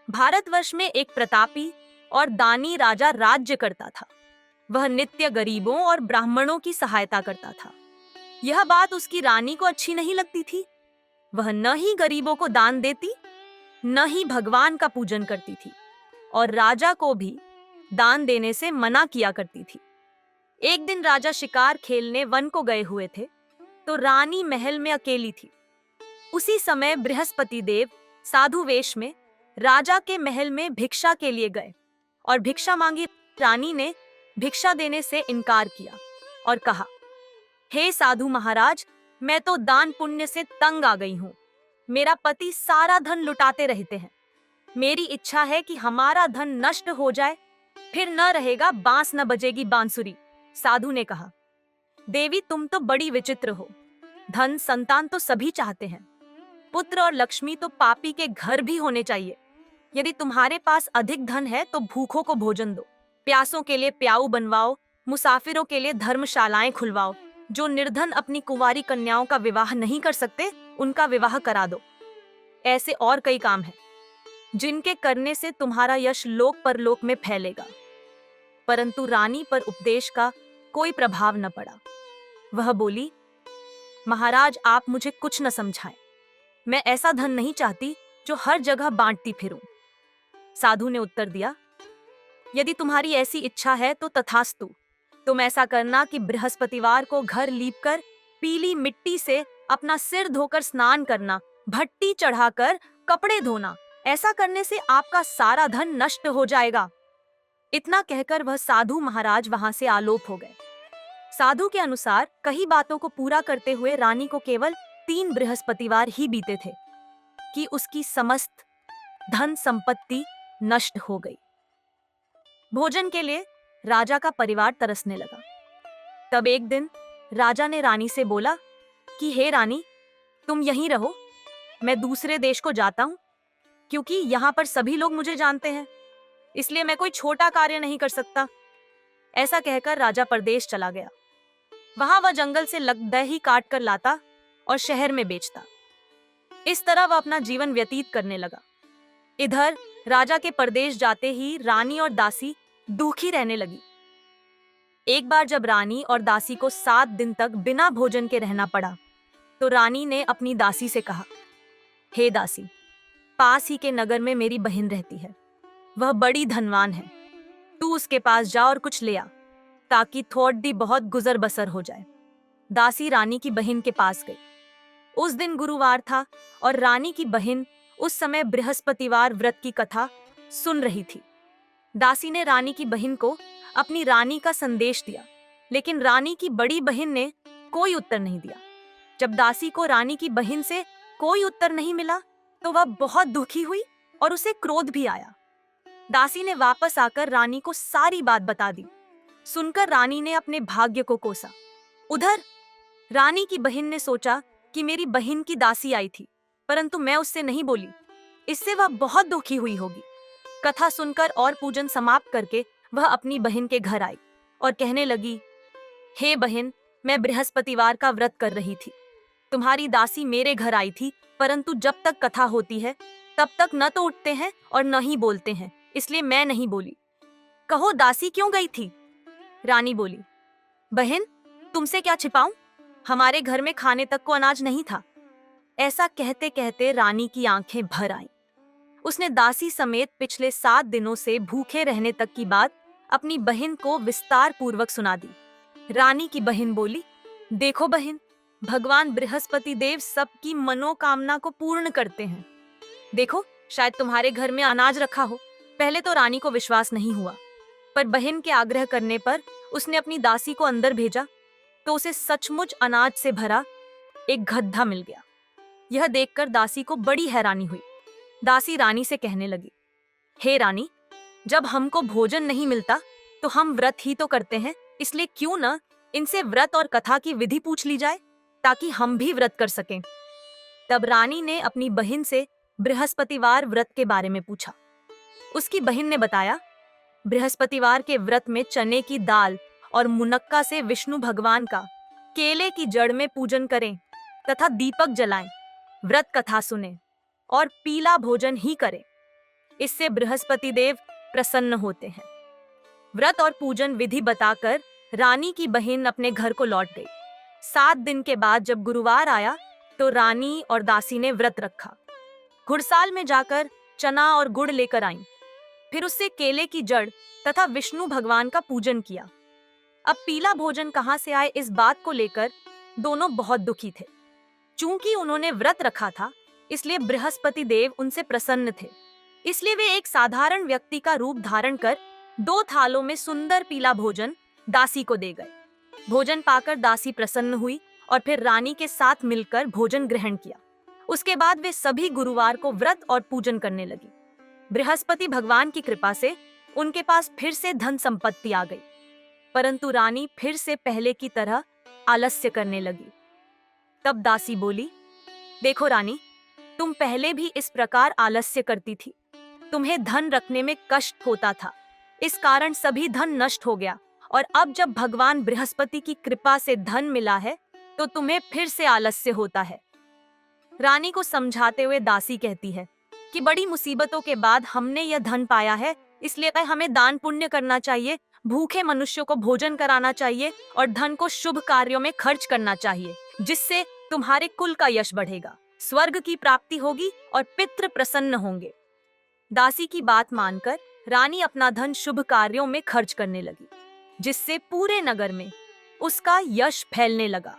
भारतवर्ष में एक प्रतापी और दानी राजा राज्य करता था। वह नित्य गरीबों और ब्राह्मणों की सहायता करता था। यह बात उसकी रानी को अच्छी नहीं लगती थी। वह न ही गरीबों को दान देती, न ही भगवान का पूजन करती थी और राजा को भी दान देने से मना किया करती थी। एक दिन राजा शिकार खेलने वन को गए हुए थे, तो रानी महल में अकेली थी। उसी समय बृहस्पति देव साधु वेश में राजा के महल में भिक्षा के लिए गए और भिक्षा मांगी। रानी ने भिक्षा देने से इनकार किया और कहा, हे साधु महाराज, मैं तो दान पुण्य से तंग आ गई हूँ। मेरा पति सारा धन लुटाते रहते हैं। मेरी इच्छा है कि हमारा धन नष्ट हो जाए, फिर न रहेगा बांस न बजेगी बांसुरी। साधु ने कहा, देवी तुम तो बड़ी विचित्र हो। धन संतान तो सभी चाहते हैं, पुत्र और लक्ष्मी तो पापी के घर भी होने चाहिए। यदि तुम्हारे पास अधिक धन है तो भूखों को भोजन दो, प्यासों के लिए प्याऊ बनवाओ, मुसाफिरों के लिए धर्मशालाएं खुलवाओ। जो निर्धन अपनी कुंवारी कन्याओं का विवाह नहीं कर सकते, उनका विवाह करा दो। ऐसे और कई काम हैं जिनके करने से तुम्हारा यश लोक परलोक में फैलेगा। परंतु रानी पर उपदेश का कोई प्रभाव न पड़ा। वह बोली, महाराज आप मुझे कुछ न समझाएं। मैं ऐसा धन नहीं चाहती जो हर जगह बांटती फिरूं। साधु ने उत्तर दिया, यदि तुम्हारी ऐसी इच्छा है तो तथास्तु। तुम ऐसा करना कि बृहस्पतिवार को घर लीपकर पीली मिट्टी से अपना सिर धोकर स्नान करना, भट्टी चढ़ाकर कपड़े धोना। ऐसा करने से आपका सारा धन नष्ट हो जाएगा। इतना कहकर वह साधु महाराज वहां से आलोप हो गए। साधु के अनुसार कई बातों को पूरा करते हुए रानी को केवल 3 बृहस्पतिवार ही बीते थे कि उसकी समस्त धन संपत्ति नष्ट हो गई। भोजन के लिए राजा का परिवार तरसने लगा। तब एक दिन राजा ने रानी से बोला कि हे रानी, तुम यहीं रहो, मैं दूसरे देश को जाता हूं, क्योंकि यहाँ पर सभी लोग मुझे जानते हैं, इसलिए मैं कोई छोटा कार्य नहीं कर सकता। ऐसा कहकर राजा परदेश चला गया। वहां वह जंगल से दही काट कर लाता और शहर में बेचता। इस तरह वह अपना जीवन व्यतीत करने लगा। इधर राजा के परदेश जाते ही रानी और दासी दुखी रहने लगी। एक बार जब रानी और दासी को 7 दिन तक बिना भोजन के रहना पड़ा, तो रानी ने अपनी दासी से कहा, हे दासी, पास ही के नगर में मेरी बहन रहती है। वह बड़ी धनवान है। तू उसके पास जा और कुछ ले आ, ताकि थोड़ी बहुत गुजर बसर हो जाए। दासी रानी की बहन के पास गई। उस दिन गुरुवार था और रानी की बहन उस समय बृहस्पतिवार व्रत की कथा सुन रही थी। दासी ने रानी की बहन को अपनी रानी का संदेश दिया, लेकिन रानी की बड़ी बहन ने कोई उत्तर नहीं दिया। जब दासी को रानी की बहन से कोई उत्तर नहीं मिला, तो वह बहुत दुखी हुई और उसे क्रोध भी आया। दासी ने वापस आकर रानी को सारी बात बता दी। सुनकर रानी ने अपने भाग्य को कोसा। उधर रानी की बहन ने सोचा कि मेरी बहन की दासी आई थी, परंतु मैं उससे नहीं बोली, इससे वह बहुत दुखी हुई होगी। कथा सुनकर और पूजन समाप्त करके वह अपनी बहन के घर आई और कहने लगी, हे बहन, मैं बृहस्पतिवार का व्रत कर रही थी। तुम्हारी दासी मेरे घर आई थी, परंतु जब तक कथा होती है तब तक न तो उठते हैं और न ही बोलते हैं, इसलिए मैं नहीं बोली। कहो दासी क्यों गई थी? रानी बोली, बहन तुमसे क्या छिपाऊं, हमारे घर में खाने तक को अनाज नहीं था। ऐसा कहते कहते रानी की आंखें भर आईं। उसने दासी समेत पिछले 7 दिनों से भूखे रहने तक की बात अपनी बहन को विस्तार पूर्वक सुना दी। रानी की बहन बोली, देखो बहन, भगवान बृहस्पति देव सबकी मनोकामना को पूर्ण करते हैं। देखो, शायद तुम्हारे घर में अनाज रखा हो। पहले तो रानी को विश्वास नहीं हुआ, पर बहन के आग्रह करने पर उसने अपनी दासी को अंदर भेजा, तो उसे सचमुच अनाज से भरा एक गड्ढा मिल गया। यह देखकर दासी को बड़ी हैरानी हुई। दासी रानी से कहने लगी, हे रानी, जब हमको भोजन नहीं मिलता तो हम व्रत ही तो करते हैं, इसलिए क्यों न इनसे व्रत और कथा की विधि पूछ ली जाए, ताकि हम भी व्रत कर सकें। तब रानी ने अपनी बहन से बृहस्पतिवार व्रत के बारे में पूछा। उसकी बहन ने बताया, बृहस्पतिवार के व्रत में चने की दाल और मुनक्का से विष्णु भगवान का केले की जड़ में पूजन करें तथा दीपक जलाएं, व्रत कथा सुने और पीला भोजन ही करें। इससे बृहस्पति देव प्रसन्न होते हैं। व्रत और पूजन विधि बताकर रानी की बहन अपने घर को लौट गई। 7 दिन के बाद जब गुरुवार आया तो रानी और दासी ने व्रत रखा। घुड़साल में जाकर चना और गुड़ लेकर आईं। फिर उससे केले की जड़ तथा विष्णु भगवान का पूजन किया। अब पीला भोजन कहां से आए, इस बात को लेकर दोनों बहुत दुखी थे। चूंकि उन्होंने व्रत रखा था, इसलिए बृहस्पति देव उनसे प्रसन्न थे। इसलिए वे एक साधारण व्यक्ति का रूप धारण कर 2 थालों में सुंदर पीला भोजन दासी को दे गए। भोजन पाकर दासी प्रसन्न हुई और फिर रानी के साथ मिलकर भोजन ग्रहण किया। उसके बाद वे सभी गुरुवार को व्रत और पूजन करने लगी। बृहस्पति भगवान की कृपा से उनके पास फिर से धन संपत्ति आ गई, परंतु रानी फिर से पहले की तरह आलस्य करने लगी। तब दासी बोली, देखो रानी, तुम पहले भी इस प्रकार आलस्य करती थी। तुम्हें धन रखने में कष्ट होता था, इस कारण सभी धन नष्ट हो गया, और अब जब भगवान बृहस्पति की कृपा से धन मिला है तो तुम्हें फिर से आलस्य होता है। रानी को समझाते हुए दासी कहती है कि बड़ी मुसीबतों के बाद हमने यह धन पाया है, इसलिए हमें दान पुण्य करना चाहिए, भूखे मनुष्यों को भोजन कराना चाहिए और धन को शुभ कार्यों में खर्च करना चाहिए, जिससे तुम्हारे कुल का यश बढ़ेगा, स्वर्ग की प्राप्ति होगी और पितृ प्रसन्न होंगे। दासी की बात मानकर रानी अपना धन शुभ कार्यों में खर्च करने लगी, जिससे पूरे नगर में उसका यश फैलने लगा।